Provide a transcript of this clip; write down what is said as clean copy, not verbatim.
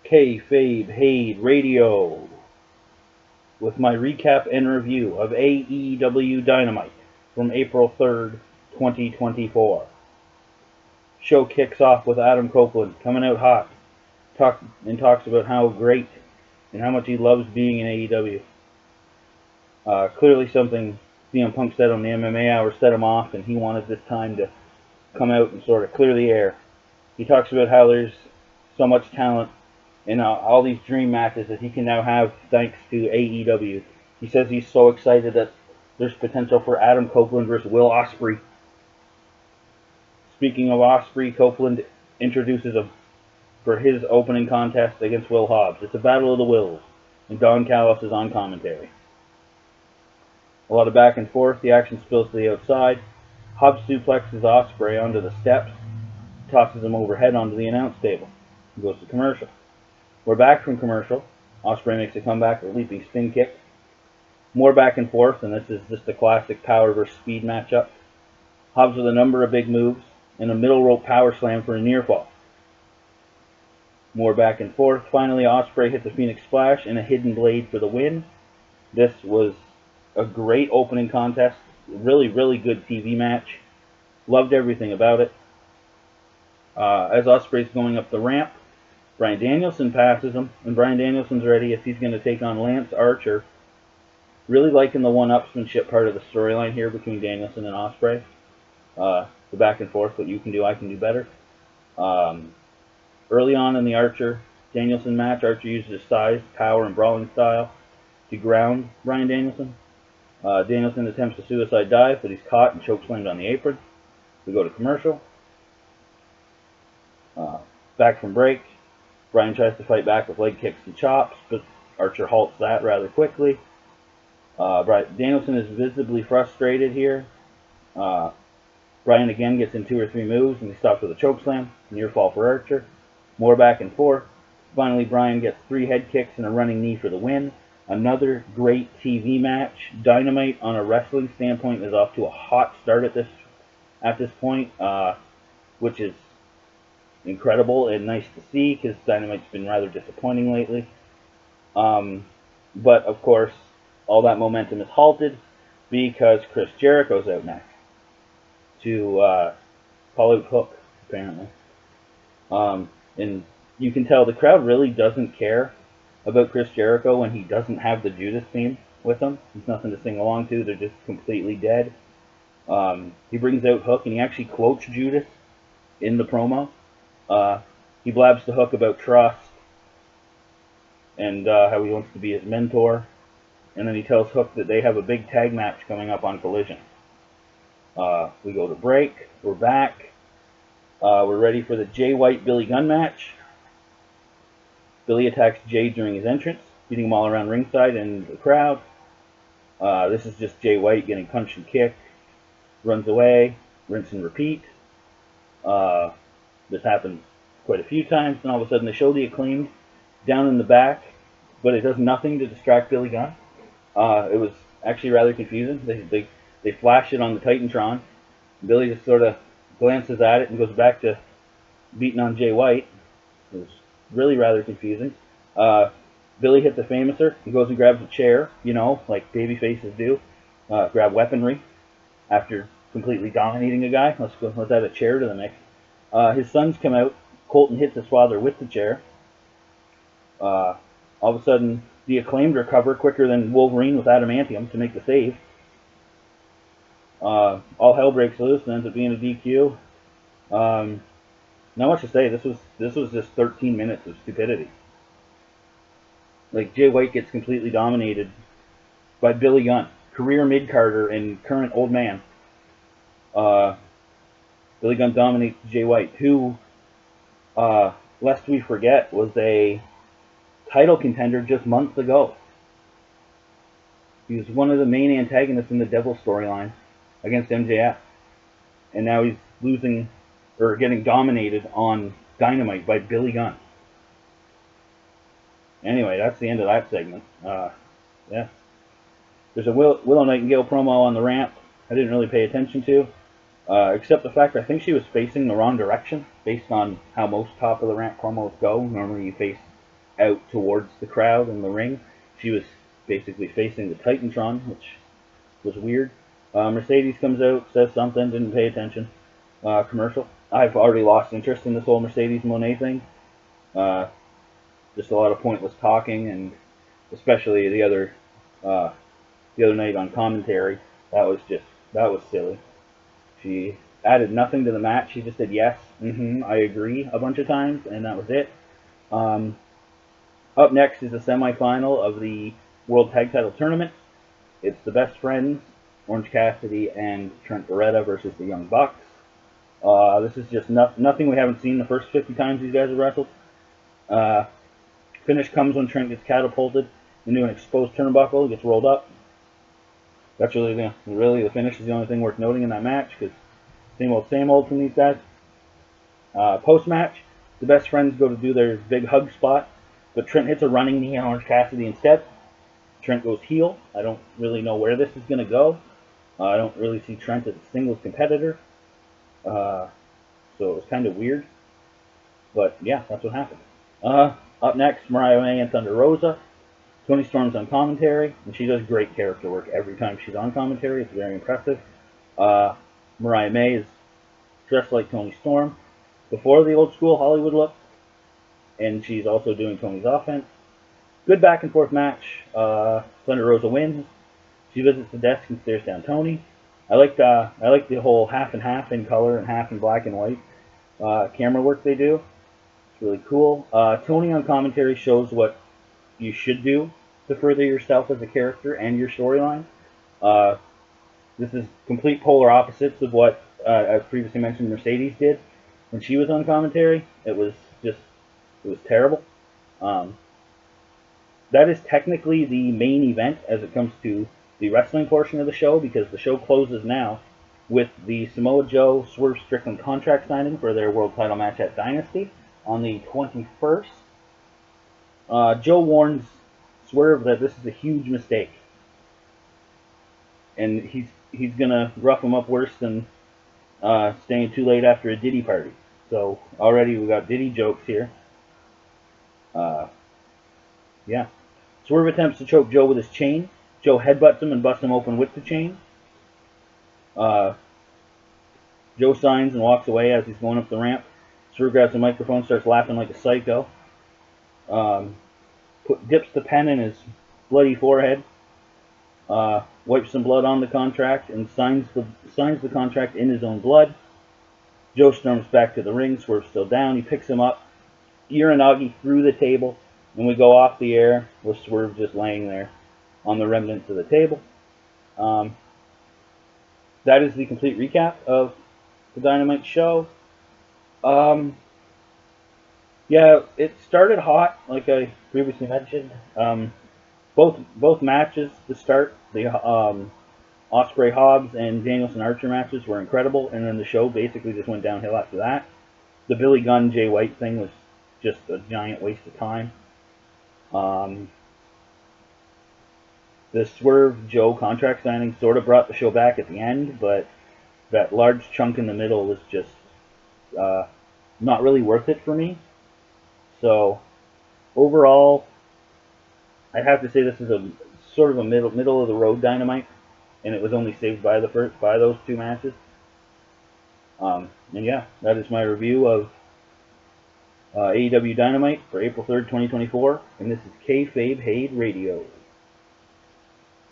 Kayfabe Hade Radio with my recap and review of AEW Dynamite from April 3rd, 2024. Show kicks off with Adam Copeland coming out hot, talks about how great and how much he loves being in AEW. Clearly something CM Punk said on the MMA Hour set him off, and he wanted this time to come out and sort of clear the air. He talks about how there's so much talent in all these dream matches that he can now have thanks to AEW. He says he's so excited that there's potential for Adam Copeland versus Will Ospreay. Speaking of Ospreay, Copeland introduces him for his opening contest against Will Hobbs. It's a battle of the wills, and Don Callis is on commentary. A lot of back and forth. The action spills to the outside. Hobbs suplexes Ospreay onto the steps, tosses him overhead onto the announce table. He goes to commercial. We're back from commercial. Ospreay makes a comeback with a leaping spin kick. More back and forth, and this is just a classic power versus speed matchup. Hobbs with a number of big moves, and a middle rope power slam for a near fall. More back and forth. Finally, Ospreay hits a Phoenix Splash and a Hidden Blade for the win. This was a great opening contest. Really, really good TV match. Loved everything about it. As Ospreay's going up the ramp, Bryan Danielson passes him, and Bryan Danielson's ready if he's going to take on Lance Archer. Really liking the one-upsmanship part of the storyline here between Danielson and Ospreay. The back and forth, what you can do, I can do better. Early on in the Archer-Danielson match, Archer uses his size, power, and brawling style to ground Bryan Danielson. Danielson attempts a suicide dive, but he's caught and chokeslammed on the apron. We go to commercial. Back from break, Bryan tries to fight back with leg kicks and chops, but Archer halts that rather quickly. Danielson is visibly frustrated here. Bryan again gets in 2 or 3 moves, and he stops with a chokeslam. Near fall for Archer. More back and forth. Finally, Bryan gets 3 head kicks and a running knee for the win. Another great TV match. Dynamite, on a wrestling standpoint, is off to a hot start at this point, which is incredible and nice to see because Dynamite's been rather disappointing lately. But of course, all that momentum is halted because Chris Jericho's out next to call out Hook, apparently. And you can tell the crowd really doesn't care about Chris Jericho when he doesn't have the Judas theme with him. There's nothing to sing along to. They're just completely dead. He brings out Hook, and he actually quotes Judas in the promo. He blabs to Hook about trust and how he wants to be his mentor. And then he tells Hook that they have a big tag match coming up on Collision. We go to break. We're back. We're ready for the Jay White-Billy Gunn match. Billy attacks Jay during his entrance, beating him all around ringside and the crowd. This is just Jay White getting punched and kicked. Runs away, rinse and repeat. This happens quite a few times, and all of a sudden they show the Acclaimed down in the back, but it does nothing to distract Billy Gunn. It was actually rather confusing. They flash it on the Titantron. Billy just sort of glances at it and goes back to beating on Jay White. It was really rather confusing. Billy hits a Famouser. He goes and grabs a chair, like baby faces do. Grab weaponry after completely dominating a guy. Let's add a chair to the mix. His sons come out. Colton hits his father with the chair. All of a sudden, the Acclaimed recover quicker than Wolverine with adamantium to make the save. All hell breaks loose and ends up being a DQ. Not much to say. This was just 13 minutes of stupidity. Like, Jay White gets completely dominated by Billy Gunn, career mid-carder and current old man. Billy Gunn dominates Jay White, who, lest we forget, was a title contender just months ago. He was one of the main antagonists in the Devil storyline against MJF. And now he's losing, or getting dominated on Dynamite by Billy Gunn. Anyway, that's the end of that segment. Yeah. There's a Willow Nightingale promo on the ramp I didn't really pay attention to. Except the fact I think she was facing the wrong direction based on how most top of the ramp promos go. Normally you face out towards the crowd in the ring. She was basically facing the Titantron, which was weird. Mercedes comes out, says something, didn't pay attention. Commercial. I've already lost interest in this whole Mercedes Monet thing. Uh, just a lot of pointless talking, and especially the other night on commentary, that was silly. She added nothing to the match. She just said yes, I agree a bunch of times, and that was it. Um, Up next is the semifinal of the World Tag Title Tournament. It's the Best Friends, Orange Cassidy and Trent Beretta versus the Young Bucks. This is just nothing we haven't seen the first 50 times these guys have wrestled. Finish comes when Trent gets catapulted into an exposed turnbuckle, gets rolled up. That's really the finish is the only thing worth noting in that match, because same old from these guys. Post match, the Best Friends go to do their big hug spot, but Trent hits a running knee on Orange Cassidy instead. Trent goes heel. I don't really know where this is going to go. I don't really see Trent as a singles competitor, so it was kind of weird. But yeah, that's what happened. Up next, Mariah May and Thunder Rosa. Toni Storm's on commentary, and she does great character work every time she's on commentary. It's very impressive. Mariah May is dressed like Toni Storm before the old school Hollywood look, and she's also doing Toni's offense. Good back and forth match. Thunder Rosa wins. She visits the desk and stares down Toni. I like the whole half and half in color and half in black and white camera work they do. It's really cool. Toni on commentary shows what you should do to further yourself as a character and your storyline. This is complete polar opposites of what, as previously mentioned, Mercedes did when she was on commentary. It was terrible. That is technically the main event as it comes to the wrestling portion of the show, because the show closes now with the Samoa Joe Swerve Strickland contract signing for their world title match at Dynasty on the 21st. Joe warns Swerve that this is a huge mistake, and he's gonna rough him up worse than staying too late after a Diddy party. So already we got Diddy jokes here. Yeah. Swerve attempts to choke Joe with his chain. Joe headbutts him and busts him open with the chain. Joe signs and walks away as he's going up the ramp. Swerve grabs the microphone, starts laughing like a psycho. Dips the pen in his bloody forehead. Wipes some blood on the contract and signs the contract in his own blood. Joe storms back to the ring. Swerve's still down. He picks him up. Uranagi through the table, and we go off the air with Swerve just laying there on the remnants of the table. That is the complete recap of the Dynamite show. Yeah, it started hot, like I previously mentioned. Both matches to start, the Ospreay Hobbs and Danielson Archer matches were incredible, and then the show basically just went downhill after that. The Billy Gunn Jay White thing was just a giant waste of time. The Swerve Joe contract signing sort of brought the show back at the end, but that large chunk in the middle was just not really worth it for me. So overall, I'd have to say this is a sort of a middle of the road Dynamite, and it was only saved by those two matches. And yeah, that is my review of AEW Dynamite for April 3rd, 2024, and this is Kayfabe Hade Radio.